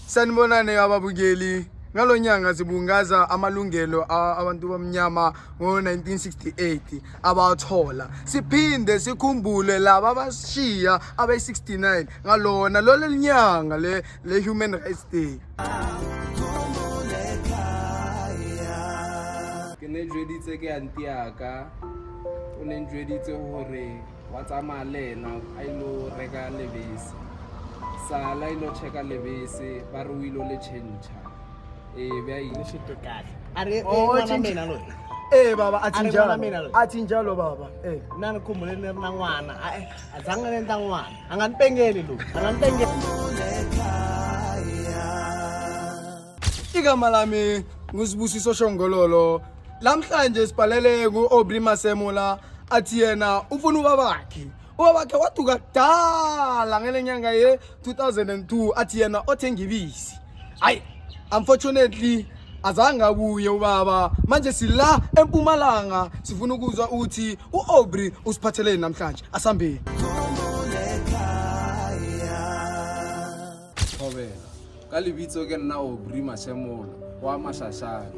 Sanibonani ababukeli. Ngalonyanga sibungaza amalungelo abantu bamnyama ngo1968 abathola. Siphinde sikhumbule laba abashiya abe69 ngalona lolelinyanga le Human Rights Day. Ke ne jweditse ke anti aka o ne njweditse hore wa tsamaya le ena a ilo reka lebese sala ilo cheka lebese ba re o ilo le change be a ile Shito kahle. Are Oh, mina lo. Baba athi njalo baba. Nani khumule ni ri na n'wana. Azange ni ta n'wana. A nga ni pengeli lo. A nga ni pengeli. Igama lami nguSibusiso Shongololo. Lamhlanje sibhalele ku-Aubrey Masemola athi yena ufuna ubabakhe. Ubabakhe waduka kudala ngelenyanga ye-2002 athi yena othenga ibisi. Hayi, unfortunately azange abuye ubaba. Manje sila eMpumalanga sifuna ukuzwa ukuthi uAubrey usiphatheleni namhlanje. Asambeni. thobela ka lebitso ke nna Aubrey Masemola wa Mashashane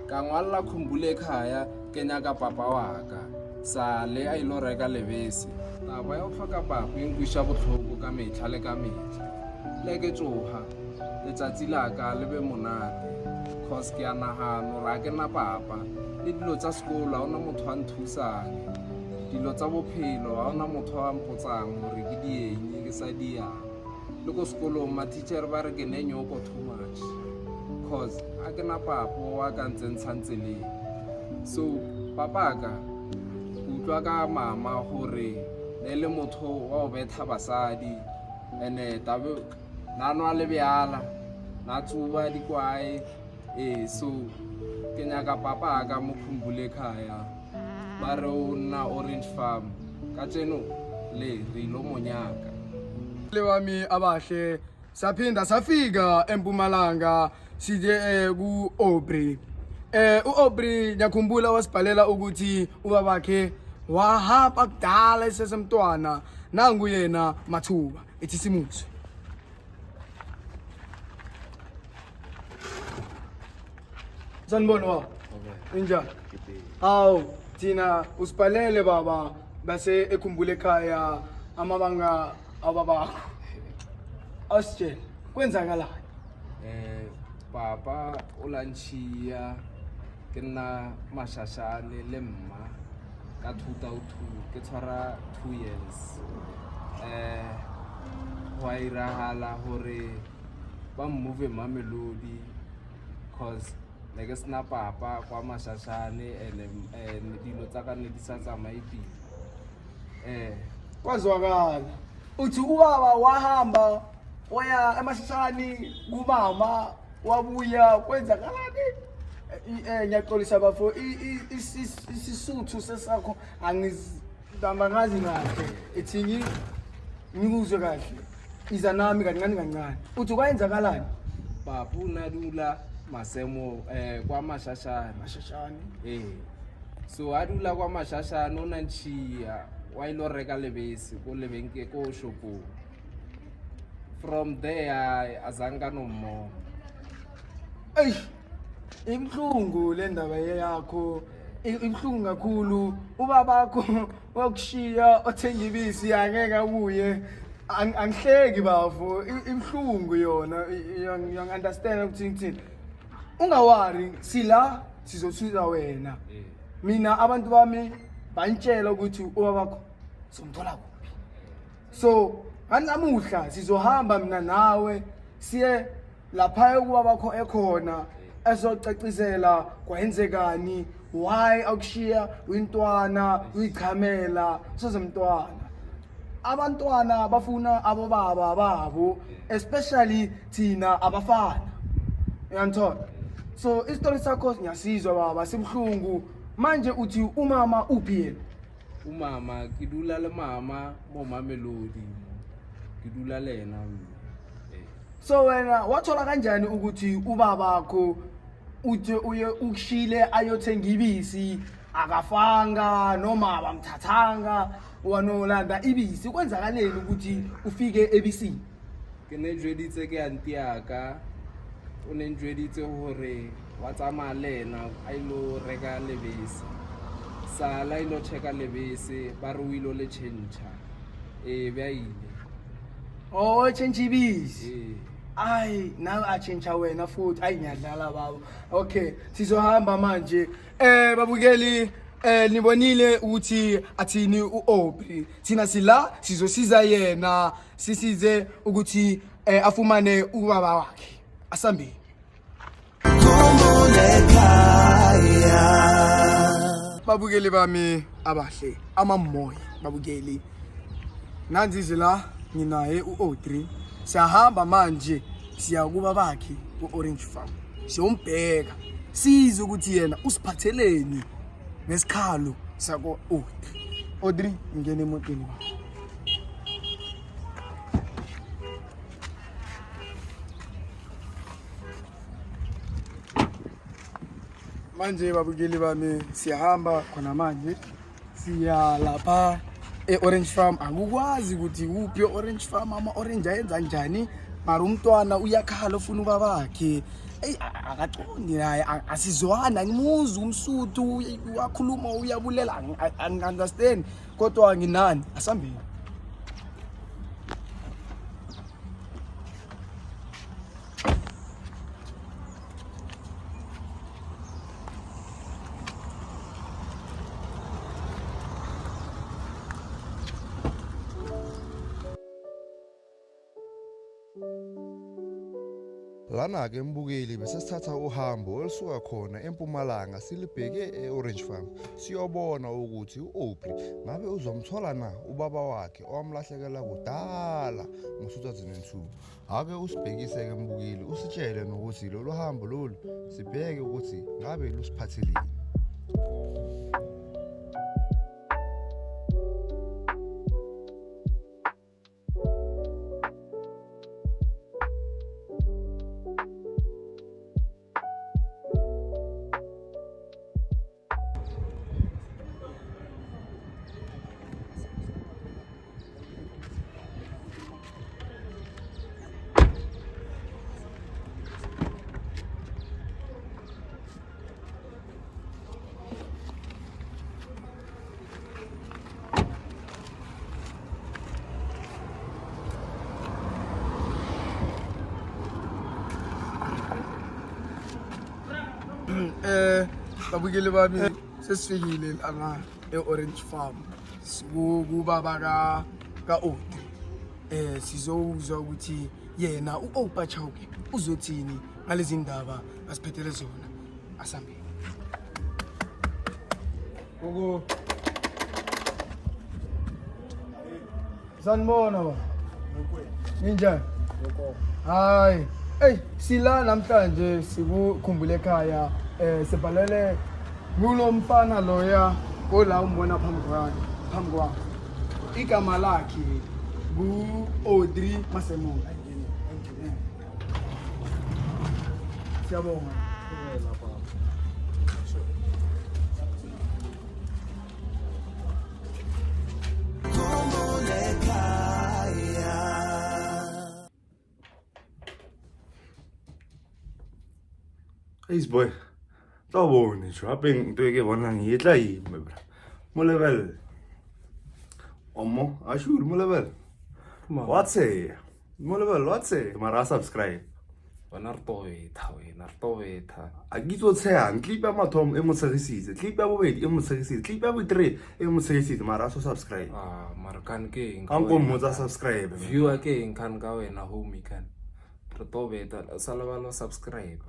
ka ngwalla khumbule ekhaya ke nyaka papa waka sale a ilo reka lebese taba ya go tlhoka papa e nkwisha botlhoko ka metlha le ka metlha le ke tsoga letsatsi laka le be monate cause ke a nagano ra ke na papa le dilo tsa sekolo ga ona motho a nthusang dilo tsa bophelo ga ona motho a mpotsang gore ke dieng ke sa diang le ko sekolong ma-teacher ba re ke ne nyoko too much cause a ke na papa wa ka ntsentshang tseleng so papa ka utlwa ka mama gore ne le motho wa go betha basadi and-e tabe na nwa le bjala na tsuba dikwae so ke nyaka papa ka mo khumbule ekhaya ba re o nna Orange Farm ka tseno le re ilo monyaka Le wami abahle saphinda safika eMpumalanga sije ku-Aubrey. uAubrey ngiyakhumbula wasibhalela ukuthi ubabakhe wahamba kudala esesemntwana nangu yena Mathuba ethi simuzwe. Sanibona baba. Injani? Awu thina usibhalele baba base ekhumbule ekhaya amabanga ababakho. Asitshela kwenzakalani? papa o lantšhia ke nna Mashashane le mma ka 2002 ke tshwara 2 years wa iragala gore ba move Mamelodi cause ne ke sena papa kwa Mashashane and dilo tsa ka ne di sa tsamaye pele Kwazwakala uthi ubaba wahamba waya eMashashane kumama wabuya kwenzakalani? Ngiyaxolisa bafo isisuthu sesakho angizamangazi kahle ethi ngikuzwe kahle iza nami kancane kancane uthi kwayenzakalani? papa unadula Masemo kwa Mashashane so a dula kwa Mashashane o nantšhia wa ilo reka lebese ko lebenke ko shopong from there azange no more Imhlungu le ndaba yakho imhlungu kakhulu. Ubabakho wakushiya othenga ibisi angeke abuye. Angihleki bafo imhlungu yona. You understand ukuthi ngithini? Ungawari sila sizothuza wena. Mina abantu bami bantshela ukuthi ubabakho somthola kuphi. So nganamuhla sizohamba mina nawe siye lapha ubabakho ekhona ezocacisela kwenzekani, why akushiya uyintwana uyichamela sozemntwana. Abantwana bafuna abobaba babo especially thina abafana. Uyanthola? So isitori sakho ngiyasizwa baba simhlungu. Manje uthi umama uphi yena? umama ke dula le mama mo Mamelodi ke dula le yena So wena wathola kanjani ukuthi ubabakho uthi uye ukushile ayothenga ibisi akafanga noma abamthathanga wanolanda ibisi kwenzakaleni ukuthi ufike ebisini? ke ne jweditse ke anti aka o ne ntjweditse hore wa tsamaya le ena a ilo reka lebese sala ilo checka lebese ba re o ilo le tjhentjha be a ile Oh, change ibisi. ee Ay, nawe atshentsha wena futhi ayi ngiyadlala baba. Okay, sizohamba manje. Babukeli nibonile ukuthi athini uObri. Thina sila sizosiza yena, sisize ukuthi afumane ubaba wakhe. Asambeni. Babukeli bami abahle, amamoya babukeli. Nanzi la nginaye uAudrey. Siyahamba manje siya kuba bakhe ku-Orange Farm. Siyombheka size ukuthi yena usiphatheleni ngesikhalo sako Audrey. Audrey ngene emotweni. Manje babukeli bami siyahamba khona manje siya lapha e-Orange Farm. Akukwazi ukuthi kuphi e-Orange Farm ama-orange ayenza njani mara umntwana uyakhala ufuna ubaba wakhe. Eyi akaqondi naye asizwana ngimuzi umsuthu uyakhuluma uyabulela angi-understand kodwa nginani asambeni. Lana-ke mbukeli bese sithatha uhambo olusuka khona eMpumalanga silibheke e-Orange Farm siyobona ukuthi uAubrey ngabe uzomthola na ubaba wakhe owamlahlekela kudala ngo-2002. Ake usibhekise-ke mbukeli usitshele nokuthi lolu hambo lolu sibheke ukuthi ngabe lusiphatheleni. Babukeli bami sesifikile lana e-Orange Farm kubaba ka-Audrey. Sizowuzwa ukuthi yena uOpa Chauke uzothini ngalezi ndaba asiphethele zona. Asambeni. Gogo. Sanibona ba. Ninjani? Hayi. Hey, sila namhlanje sikukhumbule ekhaya sibhalele kulo mfana loya ola umbona phambi kwakho. Igama lakhe ngu-Audrey Masemola. Siyabonga. Hey boy, tawubona nje apha into eke bona ngiyetla yimi bra. Molebel. Omo, ashur molebel. What's it? Molebel, what's it? Mara subscribe. wena re tobetha A kitso tsheang clip ya mathomo e motsegisitse, clip ya bobedi e motsegisitse, clip ya bo3 e motsegisitse mara so subscribe. mara kan ke eng Anko motsa subscribe. viewer ke eng kan ka wena homie kan re tobetha sala ba lo subscribe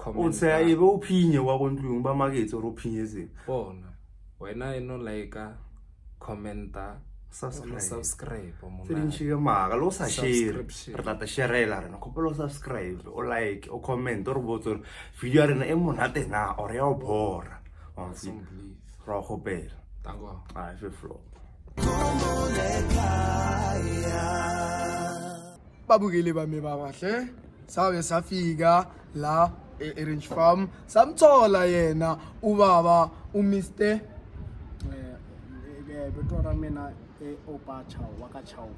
O tsaya e be o phinye wa bontlung ba maketse re o phinyetse. bona wena eno like commenta Subscribe. subscribe Tshike maga lo sa share. Subscription. Re tla sharela rena khopelo subscribe o like o comment o re botse video ya rena e monate na or ya o bora. Wa se ra khopela. tango Ai fe flow. Babukeli bami babahle sabe safika la e-Orange Farm samthola yena ubaba uMr betora mina Opa Chau waka Chau.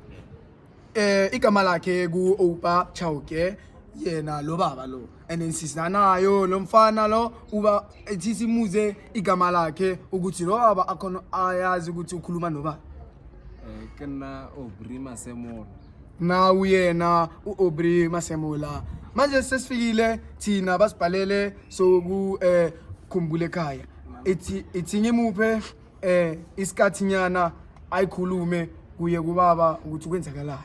igama lakhe ku-Opa Chauke yena lo baba lo and then sisanayo lo mfana lo uba ethi simuze igama lakhe ukuthi lo baba akhona ayazi ukuthi ukhuluma noba ke nna Aubrey Masemola. na uyena uAubrey Masemola manje sesifikile thina basibhalele so ku khumbule ekhaya ithi ngimuphe isikhathi nyana ayikhulume kuye kubaba ukuthi kwenzakalani.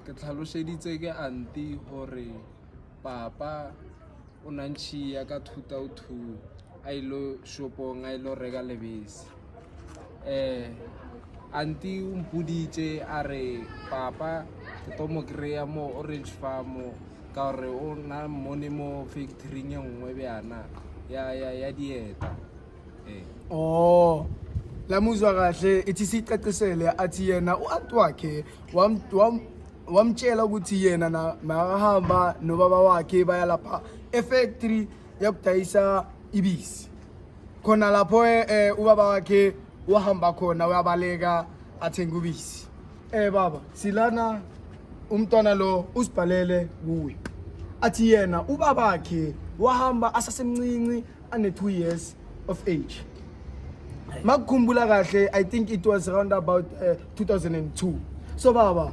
Ke tlhaloseditse ke anti hore papa o nantšhia ka 2002 a ilo shopong a ilo reka lebese. Anti o mpoditse a re papa ke tlo mo kry-a mo Orange Farm ka gore o na mone mo factoryng e nngwe bjana ya dieta. Oh lamuzwa kahle ithi sicacisele athi yena uanti wakhe wamtshela ukuthi yena na mahamba nobaba wakhe baya lapha efactory yakudayisa ibisi khona lapho ubaba wakhe wahamba khona uyabaleka athenga ubisi. Baba silana umntwana lo usibhalele kuwe athi yena ubaba wakhe wahamba asasemncinci ane 2 years of age. Makukhumbula kahle I think it was around about 2002. So baba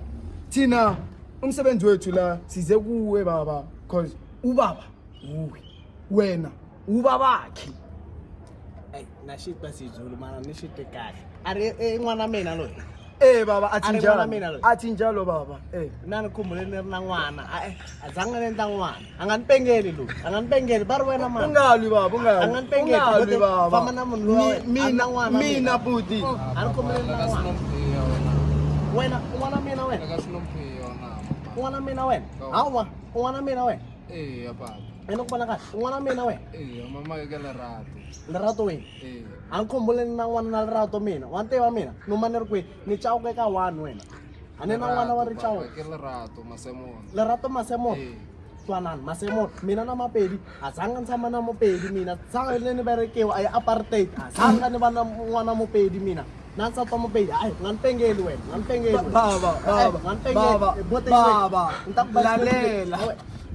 thina umsebenzi wethu la size kuwe baba because ubaba uwe wena ubabakhe. Nashit basizulu mana nishite kahle. Ari ngwana mina lo. Baba athi njalo baba. Nani khumbule nirna ngwana. Azange nenta ngwana. Anganipengeli lo. Anganipengeli bari wena mana. Ungalwi baba ungalwi. Anganipengeli baba. Fama na munhu lo. Mina buti. Ankhumule nirna ngwana. Wena ngwana mina wena. Ngwana mina wena. Hawa ngwana mina wena. Papa. Enokubona kahle. Ngwana mina wena. Mama ke Lerato. Lerato wena. Ankhumule na ngwana na Lerato mina. Wantiva mina. Noma ni ri kwi ni chauke ka 1 wena. Ane na ngwana wa ri chau. Ke Lerato Masemola. Lerato Masemola. Twanani Masemola. Mina na Mapedi. Azanga ntshama na Mopedi mina. Tsanga le ni berekiwa ay apartheid. Azanga ni bana ngwana Mopedi mina. Nansa pa Mopedi. Ay nganipengeli wena. Nganipengeli. Baba.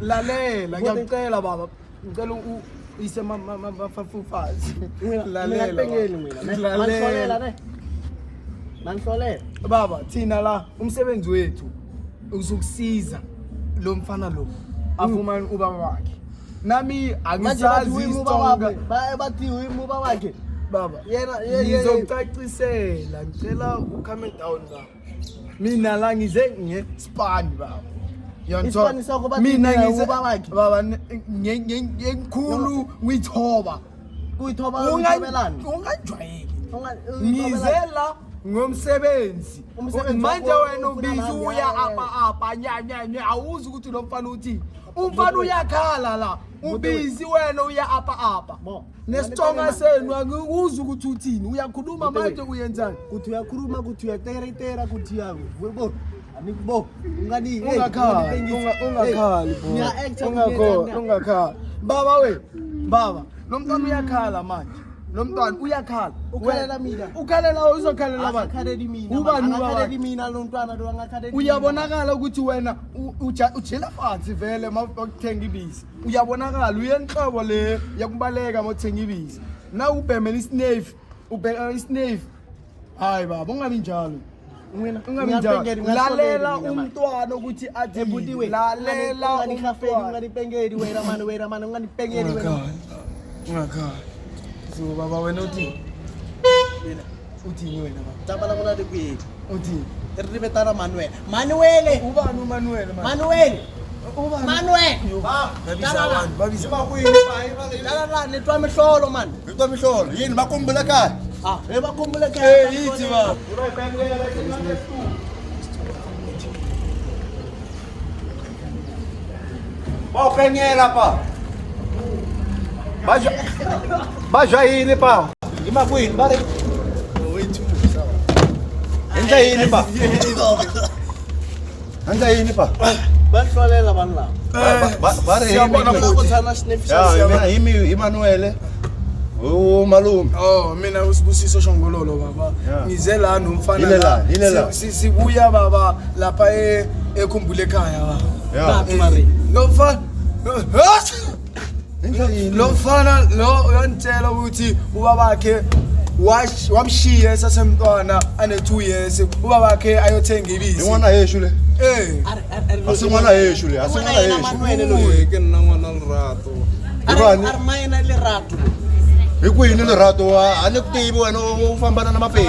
Lalela ngiyacela baba. Ngicela ise mafafufazi. Lalela mina. Manhlolela ne. Manhlolela. Baba thina la umsebenzi wethu usukusiza lo mfana lo afumane ubaba wakhe. Nami angisazi isonga. Bathi uyimba wakhe. Baba ngizokucacisela ngicela ucomment down la. Mina la ngize ngeSpani baba. Isipani sakho bathi mina ngize ubaba wakhe. Baba ngekhulu ngithoba. Kuyithoba ungithobelani? Ungajwayeli. Ngizela ngomsebenzi. Manje wena ubizi uya apa nya awuzi ukuthi lo mfana uthi. Umfana uyakhala la. Ubizi wena uya apa. Nesithonga senu angikuzi ukuthi uthini. Uyakhuluma manje uyenzani? Kuthi uyakhuluma ukuthi uyateretera kuthi yabo. Yebo. Anikubo. Ungani Ungakhali ungakhali. Baba we. Baba, lo mntwana uyakhala manje. Lo mntwana uyakhala. Ukhalela mina. Ukhalela uzokhalela abantu. Akhaleli mina. Ubani akhaleli mina lo mntwana lo angakhaleli. Uyabonakala ukuthi wena ujela phansi vele mawuthenga ibisi. Uyabonakala uyenhlobo le yakubaleka mawuthenga ibisi. Na ubhemela isnave, ubheka isnave. Hayi baba ungabi njalo. Ungabi njalo. Lalela umntwana ukuthi athi ebudiwe. Lalela umntwana unganipengeli wena mani unganipengeli wena. Ungakhala. So baba wena uthi mina uthini wena baba? Tabala mona de kwi. Uthini? Ribetana Manuel. Manuel. Ubani uManuel manje? Manuel. Ubani? Manuel. Babisa bakwini la letwa mihlolo man. Letwa mihlolo. Yini bakhumbula ekhaya? Bakhumbula ekhaya. Yithi baba. Bawupenyela pa. Bajwa yini pa? Imakwini bare. Wethu. Enza yini pa? Enza yini pa? Bahlolela banla. Bare Siyabona Ukuthana sniff mina yimi Emmanuel. Malume. Mina usibusiso Shongololo baba. Ngize la nomfana la. Sibuya baba lapha ekhumbule ekhaya baba. Ya. Lo mfana lo uyantshela ukuthi ubabakhe wamshiya esasemntwana ane 2 years ubabakhe ayothenga ibisi. Ingwana yeshu le. Asingwana yeshu le. Asingwana yeshu. ke nna ngwana Lerato. Ari mayena Lerato. Hikwini Lerato wa ane kutivi wena u fambana na mapedi.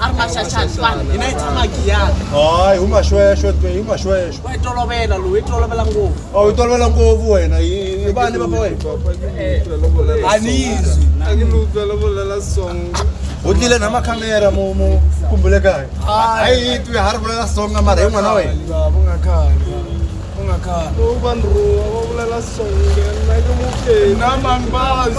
Ari mashashani bana ina itshama giyana. Hayi umashweshwe twe umashweshwe. Wa itolovela lo itolovela ngopfu. Oh itolovela ngopfu wena ibani baba wena. Anizwi. Akiluvela volela songa. Utlile nama camera mo kumbule kaya. Hayi tu har volela songa mara hi n'wana wena. Ungakhali. Ubanruwa volela songa na ke mukeni. Namangbazi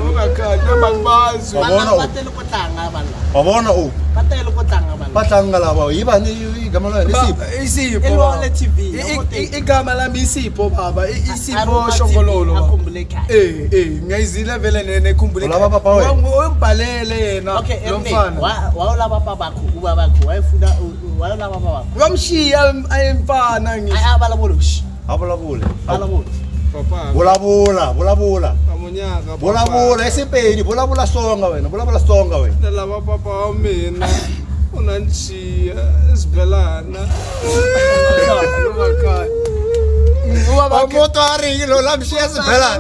ungakhali namangbazi. Wabona u. Batele ko tlanga bana. Wabona u. Batele ko tlanga bana. Bahlanga laba yibani igama lalo isipho. Isipho. Elwale TV. Igama lami Isipho baba. Isipho Shongololo. Akhumbule ekhaya. Ngiyizile vele nekhumbule. Ulaba papa wena. Ngibhalele yena Okay, mfana. wawula papa bakho ubabakho wayefuna wawula papa bakho. Wamshiya ayemfana ngisho. Abalabolo. Abulabule. Balabolo. Papa. Bulabula. Kamunyaka. Bulabula isipedi bulabula songa wena bulabula songa wena. Lava papa wa mina. Unanchiya isibelana. Ubabakhe Moto ari lo lamshiya sibhela.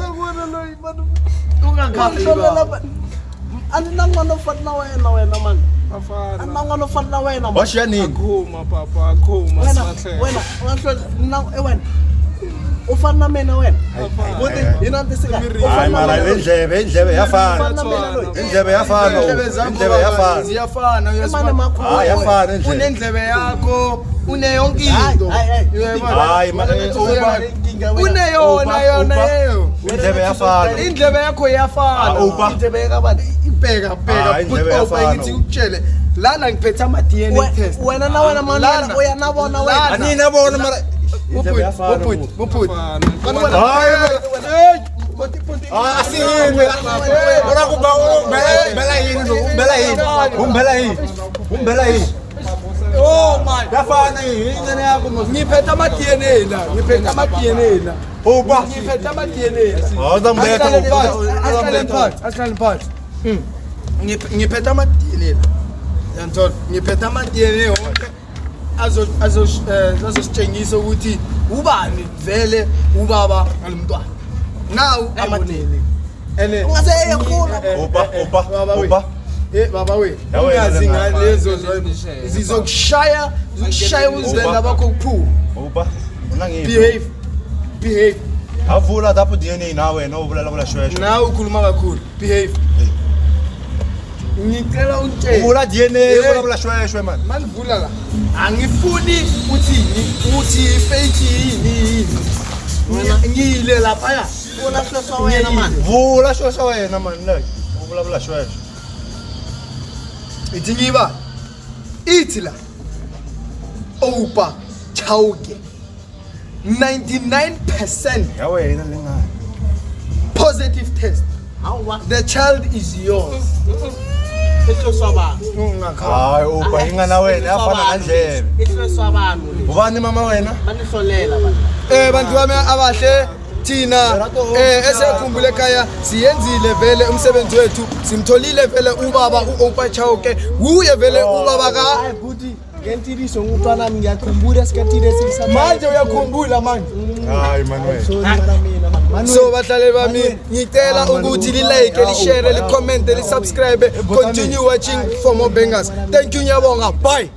Ani nangwana fatna wena man. Afana. Ani nangwana fatna wena man. Washiya nini? Akhuma papa akhuma sibahle. Wena ufana mina wena. Ukuthi yina ntisika. Hayi mara indlebe yafana. Indlebe yafana. Indlebe yafana. Ziyafana Ah yafana indlebe. Unendlebe yakho une yonke into. Hayi Une yona leyo. indlebe yafana. Indlebe yakho iyafana. Upa. Indlebe yakabani. Ibheka Ah, indlebe yafana. ngithi ukutshele lana ngiphethe ama DNA test. Wena na wena man Lana. uyanabona wena. Anini abona mara indlebe yafana. Muput. Hayi asiyini ora kuba umbela yini Oh man. yafana ingane yakho Ngiphethe ama DNA la. Ngiphethe ama DNA la. uba Ngiphethe ama DNA la. awuzamletha Asihlale phansi. Ngiphethe ama DNA la. Yantona, ngiphethe ama DNA wonke azositshengisa ukuthi ubani vele ubaba ngalomntwana. Now ama DNA. Ene Ungase ekhula. uba baba we. Ya wena Ungazi lena. ngalezo zizokushaya uzivela bakho kuphuma. uba unangiphi Behave. avula lapho DNA nawe no ubulala shweshwe Nawe ukhuluma kakhulu. Behave. Ngicela untshele. ubula DNA ubulala shweshwe man Manivula la. Angifuni uthi fake yini. Ngile lapha ya. Una hloso wena man. vula shweshwe wena man like ubulala shweshwe Ithi ngiba. Ithi la. Opa Chauke. 99% ya wena lengane positive test. Hawa. The child is yours. Ihloso abantu. Ungakhala. hayi uba ingana wena yafana kandlebe Ihloso abantu le. ubani mama wena Banihlolela bana. Bantu bami abahle thina esekhumbule ekhaya siyenzile vele umsebenzi wethu simtholile vele ubaba uOpa Chauke uye vele ubaba ka Hayi buti ngentiliso ngumntwana nami ngiyakhumbula isikhathi lesi manje uyakhumbula manje. hayi man wena Sorry mara mina man. So bahlale bami ngicela ukuthi li-like li-share li-comment li-subscribe continue watching for more bangers. Thank you nyabonga, bye.